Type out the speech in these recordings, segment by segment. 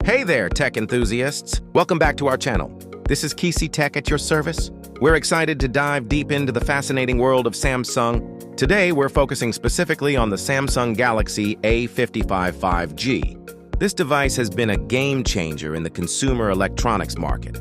Hey there, tech enthusiasts! Welcome back to our channel. This is Kisi Tech at your service. We're excited to dive deep into the fascinating world of Samsung. Today, we're focusing specifically on the Samsung Galaxy A55 5G. This device has been a game changer in the consumer electronics market,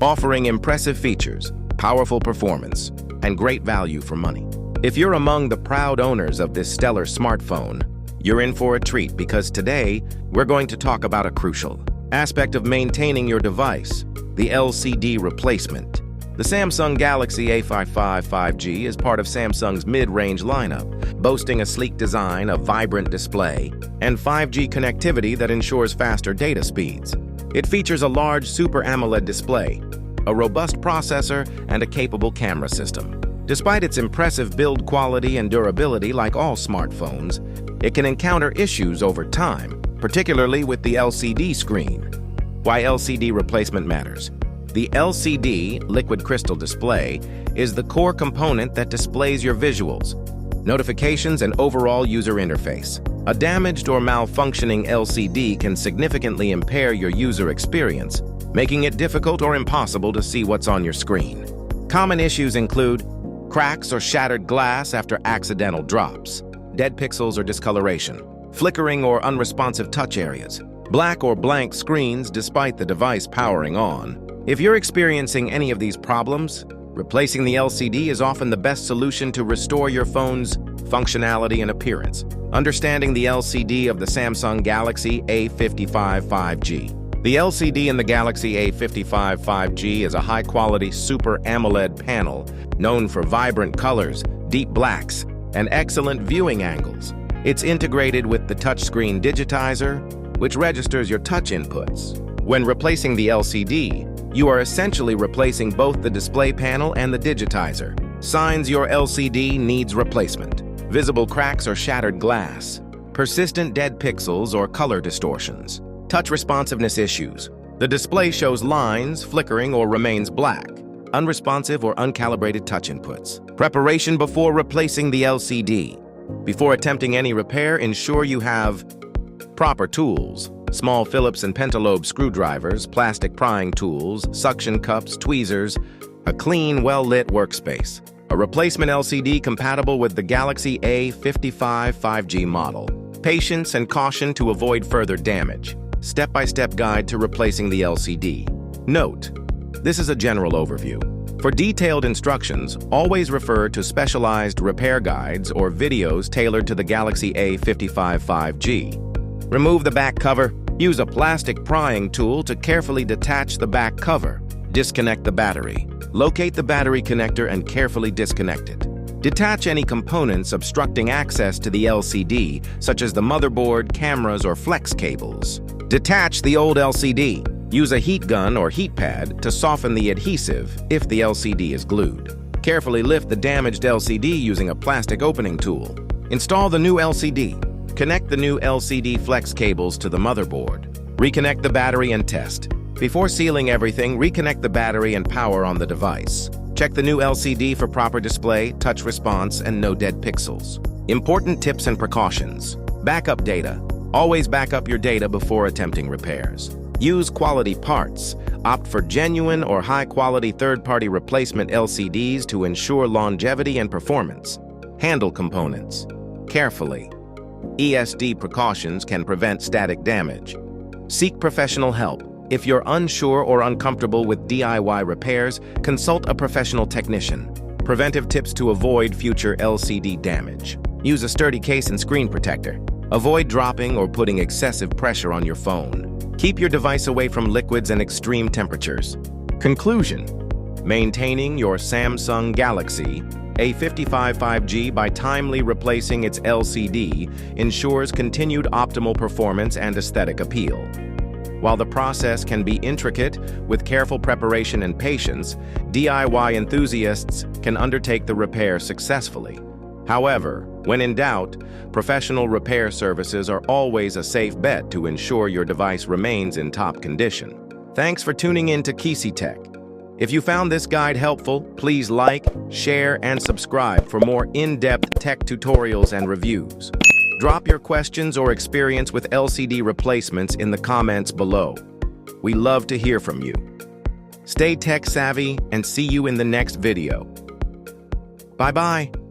offering impressive features, powerful performance, and great value for money. If you're among the proud owners of this stellar smartphone, you're in for a treat because today, we're going to talk about a crucial aspect of maintaining your device, the LCD replacement. The Samsung Galaxy A55 5G is part of Samsung's mid-range lineup, boasting a sleek design, a vibrant display, and 5G connectivity that ensures faster data speeds. It features a large Super AMOLED display, a robust processor, and a capable camera system. Despite its impressive build quality and durability like all smartphones, it can encounter issues over time, particularly with the LCD screen. Why LCD replacement matters. The LCD, liquid crystal display, is the core component that displays your visuals, notifications, and overall user interface. A damaged or malfunctioning LCD can significantly impair your user experience, making it difficult or impossible to see what's on your screen. Common issues include cracks or shattered glass after accidental drops, dead pixels or discoloration, flickering or unresponsive touch areas, black or blank screens despite the device powering on. If you're experiencing any of these problems, replacing the LCD is often the best solution to restore your phone's functionality and appearance. Understanding the LCD of the Samsung Galaxy A55 5G. The LCD in the Galaxy A55 5G is a high-quality Super AMOLED panel known for vibrant colors, deep blacks, and excellent viewing angles. It's integrated with the touchscreen digitizer, which registers your touch inputs. When replacing the LCD, you are essentially replacing both the display panel and the digitizer. Signs your LCD needs replacement: visible cracks or shattered glass, persistent dead pixels or color distortions, touch responsiveness issues. The display shows lines, flickering, or remains black, unresponsive or uncalibrated touch inputs. Preparation before replacing the LCD. Before attempting any repair, ensure you have proper tools: small Phillips and Pentalobe screwdrivers, plastic prying tools, suction cups, tweezers, a clean, well-lit workspace. A replacement LCD compatible with the Galaxy A55 5G model. Patience and caution to avoid further damage. Step-by-step guide to replacing the LCD. Note: this is a general overview. For detailed instructions, always refer to specialized repair guides or videos tailored to the Galaxy A55 5G. Remove the back cover. Use a plastic prying tool to carefully detach the back cover. Disconnect the battery. Locate the battery connector and carefully disconnect it. Detach any components obstructing access to the LCD, such as the motherboard, cameras, or flex cables. Detach the old LCD. Use a heat gun or heat pad to soften the adhesive if the LCD is glued. Carefully lift the damaged LCD using a plastic opening tool. Install the new LCD. Connect the new LCD flex cables to the motherboard. Reconnect the battery and test. Before sealing everything, reconnect the battery and power on the device. Check the new LCD for proper display, touch response, and no dead pixels. Important tips and precautions. Backup data. Always back up your data before attempting repairs. Use quality parts. Opt for genuine or high-quality third-party replacement LCDs to ensure longevity and performance. Handle components carefully. ESD precautions can prevent static damage. Seek professional help. If you're unsure or uncomfortable with DIY repairs, consult a professional technician. Preventive tips to avoid future LCD damage. Use a sturdy case and screen protector. Avoid dropping or putting excessive pressure on your phone. Keep your device away from liquids and extreme temperatures. Conclusion: maintaining your Samsung Galaxy A55 5G by timely replacing its LCD ensures continued optimal performance and aesthetic appeal. While the process can be intricate, with careful preparation and patience, DIY enthusiasts can undertake the repair successfully. However, when in doubt, professional repair services are always a safe bet to ensure your device remains in top condition. Thanks for tuning in to Kisi Tech. If you found this guide helpful, please like, share, and subscribe for more in-depth tech tutorials and reviews. Drop your questions or experience with LCD replacements in the comments below. We love to hear from you. Stay tech savvy and see you in the next video. Bye-bye.